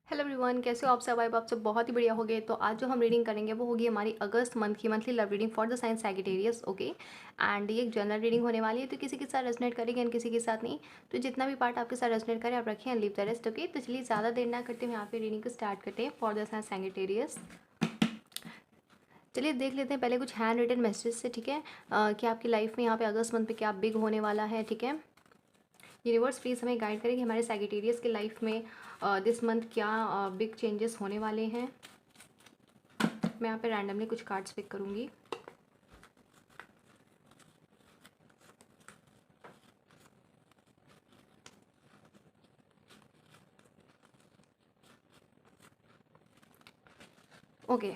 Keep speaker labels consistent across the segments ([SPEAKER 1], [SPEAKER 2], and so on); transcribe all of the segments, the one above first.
[SPEAKER 1] Hello everyone, कैसे हो आप सब? आप सब बहुत ही बढ़िया हो गए। तो आज जो हम रीडिंग करेंगे वो होगी हमारी अगस्त मंथ की monthly love reading for the sign Sagittarius. Okay, and ये एक जनरल रीडिंग होने वाली है, तो किसी के साथ रेजोनेट करेगी एंड किसी के साथ नहीं। तो जितना भी पार्ट आपके साथ रेजोनेट करे आप रखें and leave the rest. Okay, तो चलिए ज़्यादा देर ना करते हुए यहाँ पे रीडिंग को स्टार्ट करते हैं फॉर द साइन सैगिटेरियस। चलिए देख लेते हैं पहले कुछ हैंड रिटन मैसेज से, ठीक है। कि आपकी लाइफ में यहाँ पे अगस्त मंथ पे क्या बिग होने वाला है, ठीक है। यूनिवर्स प्लीज़ हमें गाइड करें कि हमारे सैगिटेरियस की लाइफ में दिस मंथ क्या बिग चेंजेस होने वाले हैं। मैं यहाँ पे रैंडमली कुछ कार्ड्स पिक करूँगी। Okay,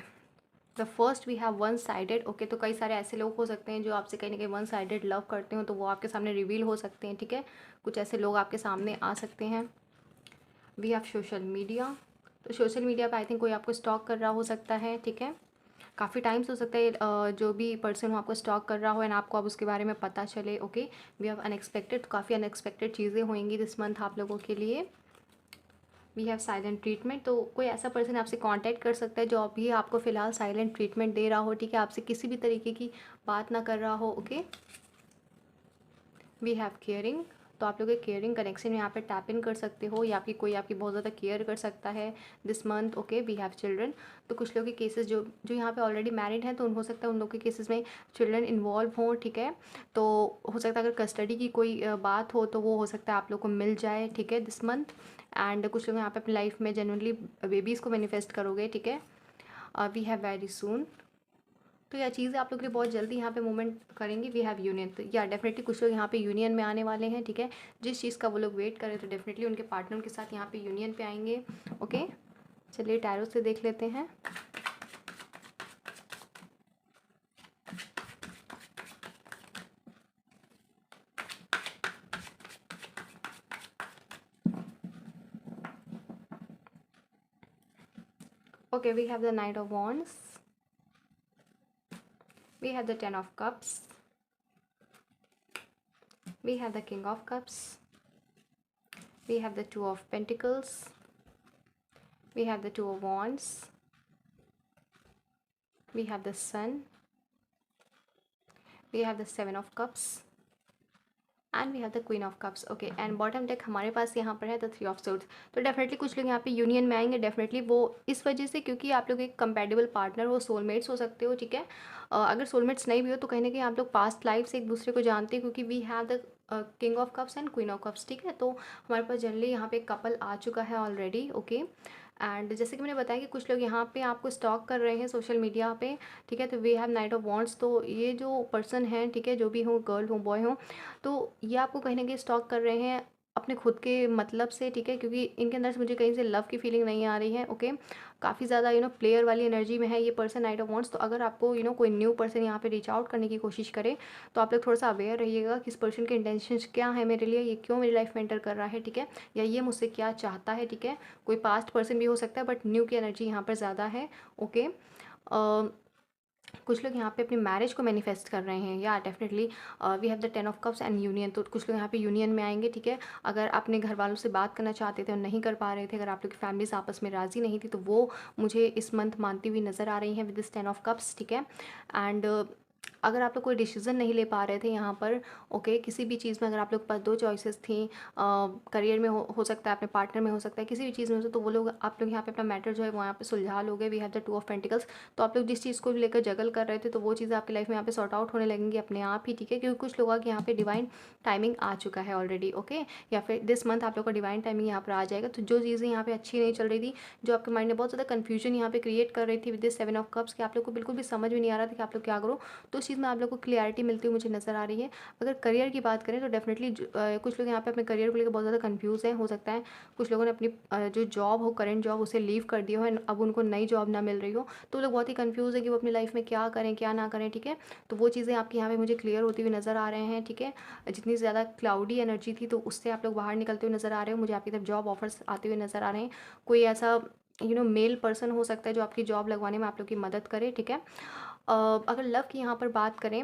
[SPEAKER 1] the first we have one sided. ओके, तो कई सारे ऐसे लोग हो सकते हैं जो आपसे कहीं ना कहीं वन साइडेड लव करते हो, तो वो आपके सामने रिवील हो सकते हैं, ठीक है। कुछ ऐसे लोग आपके सामने आ सकते हैं। We have social media. तो सोशल मीडिया पे आई थिंक कोई आपको स्टॉक कर रहा हो सकता है, ठीक है। काफ़ी टाइम्स हो सकता है जो भी पर्सन हो आपको स्टॉक कर रहा हो एंड आपको अब उसके बारे में पता चले। Okay, we have unexpected. काफ़ी अनएक्सपेक्टेड चीज़ें होंगी दिस मंथ आप लोगों के लिए। We have silent treatment. तो कोई ऐसा पर्सन आपसे कांटेक्ट कर सकता है जो अभी आपको फ़िलहाल साइलेंट ट्रीटमेंट दे रहा हो, ठीक है। आपसे किसी भी तरीके की बात ना कर रहा हो। Okay, we have caring. तो आप लोग एक केयरिंग कनेक्शन में यहाँ पे टैप इन कर सकते हो, या फिर कोई आपकी बहुत ज़्यादा केयर कर सकता है this month. Okay, we have children. तो कुछ लोग के केसेस जो जो यहाँ पे ऑलरेडी मैरिड हैं, तो हो सकता है उन लोग के केसेस में चिल्ड्रन इन्वॉल्व हों, ठीक है। तो हो सकता है अगर कस्टडी की कोई बात हो तो वो हो सकता है आप लोग को मिल जाए, ठीक है, दिस मंथ। एंड कुछ लोग यहाँ पे अपनी लाइफ में जेन्युइनली बेबीज़ को मैनिफेस्ट करोगे, ठीक है। We have very soon. तो यह चीज़ें आप लोग के लिए बहुत जल्दी यहाँ पे मूवमेंट करेंगे। We have union. तो या डेफिनेटली कुछ लोग यहाँ पे यूनियन में आने वाले हैं, ठीक है। जिस चीज़ का वो लोग वेट करें, तो डेफिनेटली उनके पार्टनर के साथ यहाँ पे यूनियन पे आएंगे। ओके, चलिए टैरो से देख लेते हैं। Okay, we have the knight of wands. We have the 10 of cups. We have the king of cups. We have the 2 of pentacles. We have the 2 of wands. We have the sun. We have the 7 of cups and we have the queen of cups. Okay, and bottom deck हमारे पास यहाँ पर है the 3 of swords. तो definitely कुछ लोग यहाँ पे यूनियन में आएंगे, डेफिनेटली वो इस वजह से क्योंकि आप लोग एक कंपेटेबल पार्टनर हो, सोलमेट्स हो सकते हो, ठीक है। अगर सोलमेट्स नहीं भी हो तो कहीं ना कहीं आप लोग पास्ट लाइफ से एक दूसरे को जानते हैं, क्योंकि we have the king of cups and queen of cups, ठीक है। तो हमारे पास जनरली यहाँ पे एक कपल आ चुका है ऑलरेडी। ओके, एंड जैसे कि मैंने बताया कि कुछ लोग यहाँ पे आपको स्टॉक कर रहे हैं सोशल मीडिया पे, ठीक है। तो we have knight of wands. तो ये जो पर्सन है, ठीक है, जो भी हो, गर्ल हो बॉय हो, तो ये आपको कहीं ना कहीं स्टॉक कर रहे हैं अपने खुद के मतलब से, ठीक है। क्योंकि इनके अंदर से मुझे कहीं से लव की फीलिंग नहीं आ रही है। ओके, काफ़ी ज़्यादा प्लेयर वाली एनर्जी में है ये पर्सन नाइट ऑफ वॉन्ट्स। तो अगर आपको कोई न्यू पर्सन यहाँ पे रीच आउट करने की कोशिश करे, तो आप लोग थोड़ा सा अवेयर रहिएगा कि इस पर्सन के इंटेंशंस क्या है मेरे लिए, ये क्यों मेरी लाइफ में एंटर कर रहा है, ठीक है, या ये मुझसे क्या चाहता है, ठीक है। कोई पास्ट पर्सन भी हो सकता है, बट न्यू की एनर्जी यहाँ पर ज़्यादा है। ओके, कुछ लोग यहाँ पे अपनी मैरिज को मैनिफेस्ट कर रहे हैं, या definitely we have the 10 of cups and union. तो कुछ लोग यहाँ पे यूनियन में आएंगे, ठीक है। अगर अपने घर वालों से बात करना चाहते थे और नहीं कर पा रहे थे, अगर आप लोग की फैमिलीज आपस में राजी नहीं थी, तो वो मुझे इस मंथ मानती हुई नज़र आ रही हैं विद दिस 10 ऑफ कप्स, ठीक है। एंड अगर आप लोग कोई डिसीजन नहीं ले पा रहे थे यहाँ पर, ओके, किसी भी चीज़ में अगर आप लोग के पास दो चॉइसेस थी, करियर में हो सकता है, अपने पार्टनर में हो सकता है, किसी भी चीज़ में हो, तो वो लोग आप लोग यहाँ पे अपना मैटर जो है वो यहाँ पे सुलझा लोगे। We have the 2 of pentacles. तो आप लोग जिस चीज़ को भी लेकर जगल कर रहे थे, तो वो चीज़ें आपकी लाइफ में यहाँ पे सॉर्ट आउट होने लगेंगी अपने आप ही, ठीक है। क्योंकि कुछ लोगों के यहाँ पे डिवाइन टाइमिंग आ चुका है ऑलरेडी। ओके, या फिर दिस मंथ आप लोग का डिवाइन टाइमिंग यहाँ पर आ जाएगा। तो जो चीज़ें यहाँ पे अच्छी नहीं चल रही थी, जो आपके माइंड में बहुत ज़्यादा कन्फ्यूजन यहाँ पे क्रिएट कर रही थी विद दिस 7 ऑफ कप्स, कि आप लोग को बिल्कुल भी समझ में नहीं आ रहा था कि आप लोग क्या करो, तो उस चीज़ में आप लोग को क्लियरिटी मिलती हुई मुझे नज़र आ रही है। अगर करियर की बात करें तो डेफिनेटली कुछ लोग यहाँ पे अपने करियर को लेकर बहुत ज़्यादा कंफ्यूज हैं। हो सकता है कुछ लोगों ने अपनी जो जॉब हो, करंट जॉब, उसे लीव कर दिया हो एंड अब उनको नई जॉब ना मिल रही हो, तो लोग बहुत ही कंफ्यूज है कि वो अपनी लाइफ में क्या करें क्या ना करें, ठीक है। तो वो चीज़ें आपकी यहाँ पे मुझे क्लियर होती हुई नज़र आ रहे हैं, ठीक है। जितनी ज़्यादा क्लाउडी एनर्जी थी, तो उससे आप लोग बाहर निकलते हुए नज़र आ रहे हो। मुझे आपकी तरफ जॉब ऑफर्स आते हुए नज़र आ रहे हैं। कोई ऐसा मेल पर्सन हो सकता है जो आपकी जॉब लगवाने में आप लोग की मदद करे, ठीक है। अगर लव की यहाँ पर बात करें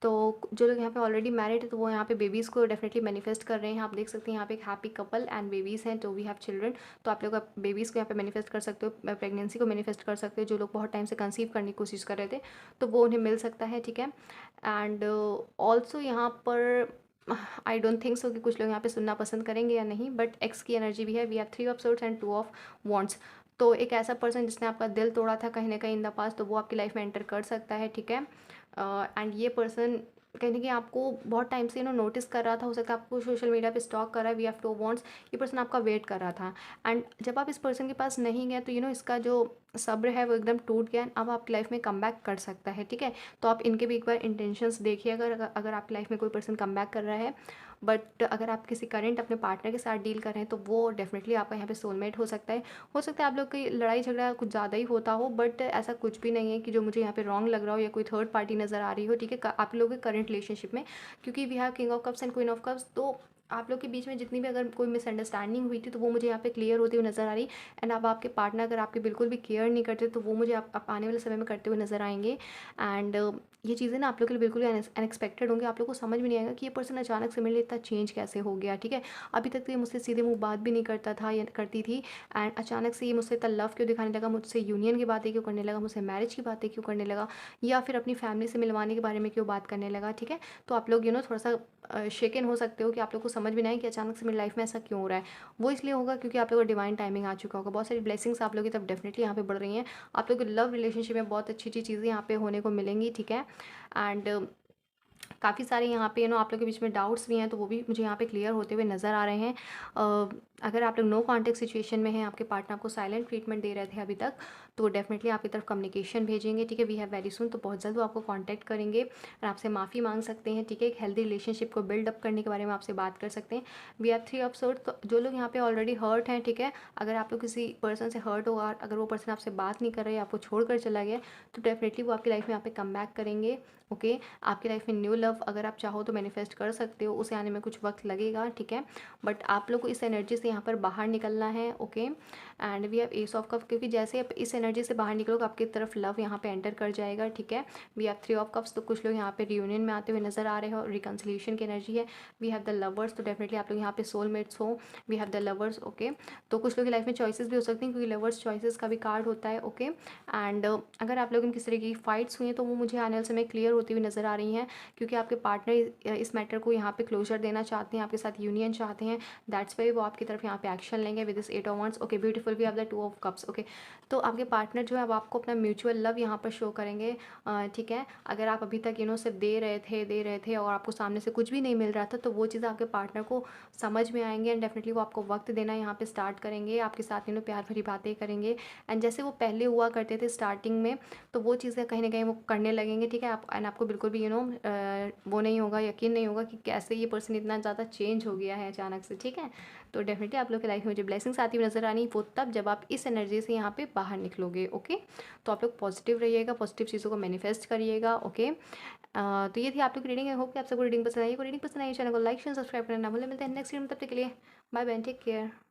[SPEAKER 1] तो जो लोग यहाँ पे ऑलरेडी मैरिड है तो वो यहाँ पे बेबीज़ को डेफिनेटली मैनिफेस्ट कर रहे हैं। आप देख सकते हैं यहाँ पे एक हैप्पी कपल एंड बेबीज़ हैं, तो वी हैव चिल्ड्रन। तो आप लोग बेबीज़ को यहाँ पे मैनिफेस्ट कर सकते हो, प्रेगनेंसी को मैनिफेस्ट कर सकते हो। जो लोग बहुत टाइम से कंसीव करने की कोशिश कर रहे थे तो वो उन्हें मिल सकता है, ठीक है। एंड ऑल्सो यहाँ पर आई डोंट थिंक सो कि कुछ लोग यहाँ पे सुनना पसंद करेंगे या नहीं, बट एक्स की एनर्जी भी है। We have 3 of swords and 2 of wands. तो एक ऐसा पर्सन जिसने आपका दिल तोड़ा था कहीं ना कहीं इन द पास्ट, तो वो आपकी लाइफ में एंटर कर सकता है, ठीक है। एंड ये पर्सन कहीं ना कहीं आपको बहुत टाइम से नोटिस कर रहा था, हो सकता है आपको सोशल मीडिया पे स्टॉक कर रहा है। वी हैव 2 वॉन्ट्स, ये पर्सन आपका वेट कर रहा था। एंड जब आप इस पर्सन के पास नहीं गए तो इसका जो सब्र है वो एकदम टूट गया। अब आपकी लाइफ में कम बैक कर सकता है, ठीक है। तो आप इनके भी एक बार इंटेंशंस देखिए, अगर आपकी लाइफ में कोई पर्सन कम बैक कर रहा है। बट अगर आप किसी करंट अपने पार्टनर के साथ डील कर रहे हैं तो वो डेफिनेटली आपका यहाँ पे सोलमेट हो सकता है। हो सकता है आप लोग की लड़ाई झगड़ा कुछ ज़्यादा ही होता हो, बट ऐसा कुछ भी नहीं है कि जो मुझे यहाँ पे रॉन्ग लग रहा हो या कोई थर्ड पार्टी नज़र आ रही हो, ठीक है, आप लोगों के करंट रिलेशनशिप में। क्योंकि we have king of cups and queen of cups, तो आप लोग के बीच में जितनी भी अगर कोई मिसअंडरस्टैंडिंग हुई थी तो वो मुझे यहाँ पे क्लियर होती हुई नज़र आ रही। एंड अब आपके पार्टनर अगर आपके बिल्कुल भी केयर नहीं करते तो वो मुझे आप आने वाले समय में करते हुए नज़र आएंगे। एंड ये चीज़ें ना आप लोग के लिए बिल्कुल अनएक्सपेक्टेड होंगी। आप लोग को समझ में नहीं आएगा कि ये पर्सन अचानक से मेरे लिए इतना चेंज कैसे हो गया, ठीक है। अभी तक तो ये मुझसे सीधे मुंह बात भी नहीं करता था या करती थी, एंड अचानक से ये मुझसे इतना लव क्यों दिखाने लगा, मुझसे यूनियन की बातें क्यों करने लगा, मुझसे मैरिज की बातें क्यों करने लगा, या फिर अपनी फैमिली से मिलवाने के बारे में क्यों बात करने लगा, ठीक है। तो आप लोग थोड़ा सा शेकन हो सकते हो कि आप लोग को समझ में नहीं आए कि अचानक से मेरी लाइफ में ऐसा क्यों हो रहा है। वो इसलिए होगा क्योंकि आप लोगों का डिवाइन टाइमिंग आ चुका होगा। बहुत सारी ब्लेसिंग्स आप लोगों की तरफ डेफिनेटली यहाँ पे बढ़ रही हैं। आप लोग लव रिलेशनशिप में बहुत अच्छी अच्छी चीज़ें यहाँ पे होने को मिलेंगी, ठीक है। एंड काफ़ी सारे यहाँ पे आप लोग के बीच में डाउट्स भी हैं तो वो भी मुझे यहाँ पे क्लियर होते हुए नज़र आ रहे हैं। अगर आप लोग नो कॉन्टेक्ट सिचुएशन में हैं, आपके पार्टनर आपको साइलेंट ट्रीटमेंट दे रहे थे अभी तक, तो डेफिनेटली आपकी तरफ कम्युनिकेशन भेजेंगे, ठीक है। वी हैव वेरी सुन, तो बहुत जल्द वो आपको कॉन्टैक्ट करेंगे और आपसे माफ़ी मांग सकते हैं, ठीक है। एक हेल्दी रिलेशनशिप को बिल्डअप करने के बारे में आपसे बात कर सकते हैं। वी हैव 3 ऑफ सोर्ड्स, तो जो लोग यहाँ पे ऑलरेडी हर्ट हैं, ठीक है, अगर आप लोग किसी पर्सन से हर्ट हो और अगर वो पर्सन आपसे बात नहीं कर रहा है, आपको छोड़कर चला गया, तो डेफिनेटली वो आपकी लाइफ में यहाँ पे कम बैक करेंगे, ओके। आपकी लाइफ में न्यू लव अगर आप चाहो तो मैनिफेस्ट कर सकते हो, उसे आने में कुछ वक्त लगेगा, ठीक है। बट आप लोग को इस एनर्जी से यहाँ पर बाहर निकलना है, okay. And we have ace of cup, क्योंकि जैसे आप इस एनर्जी से बाहर निकलोगे आपकी तरफ लव यहाँ पे एंटर कर जाएगा, ठीक है। वी हैव 3 ऑफ कप्स, तो कुछ लोग यहाँ पे रियूनियन में आते हुए नजर आ रहे हो, रिकन्सिलिएशन की एनर्जी है। वी हैव द लवर्स, तो डेफिनेटली आप लोग यहाँ पे सोलमेट्स हो। We have the lovers, okay. तो कुछ लोग की लाइफ में चॉइसेस भी हो सकती हैं क्योंकि लवर्स चॉइसेस का भी कार्ड होता है, ओके। एंड अगर आप लोग इन किस तरह की फाइट्स हुई हैं तो वो मुझे आने वाले समय क्लियर होती हुई नजर आ रही हैं, क्योंकि आपके पार्टनर इस मैटर को यहाँ पे क्लोजर देना चाहते हैं, आपके साथ यूनियन चाहते हैं। दैट्स वाई वो आपकी तरफ यहाँ पे एक्शन लेंगे with this 8 of wands, okay. Beautiful, we have the 2 of cups, okay. तो आपके पार्टनर जो है अब आपको अपना म्यूचुअल लव यहाँ पर शो करेंगे, ठीक है। अगर आप अभी तक सिर्फ दे रहे थे और आपको सामने से कुछ भी नहीं मिल रहा था, तो वो चीज़ें आपके पार्टनर को समझ में आएंगे एंड डेफिनेटली वो आपको वक्त देना यहाँ पे स्टार्ट करेंगे, आपके साथ प्यार भरी बातें करेंगे। एंड जैसे वो पहले हुआ करते थे स्टार्टिंग में, तो वो चीज़ें कहीं ना कहीं वो करने लगेंगे, ठीक है। आप एंड आपको बिल्कुल भी वो नहीं होगा, यकीन नहीं होगा कि कैसे ये पर्सन इतना ज़्यादा चेंज हो गया है अचानक से, ठीक है। तो डेफिनेटली आप लोग की लाइफ में मुझे ब्लेसिंग्स आती हुई नजर आनी, वो तब जब आप इस एनर्जी से यहाँ पे बाहर निकलोगे, ओके। तो आप लोग पॉजिटिव रहिएगा, पॉजिटिव चीज़ों को मैनिफेस्ट करिएगा, ओके। तो ये थी आप लोग की रीडिंग। आई होप कि आप सबको रीडिंग पसंद आई। रीडिंग पसंद आई चैनल को लाइक शेयर सब्सक्राइब करना ना भूलें। मिलते हैं नेक्स्ट वीडियो में, तब तक के लिए बाय बाय, टेक केयर।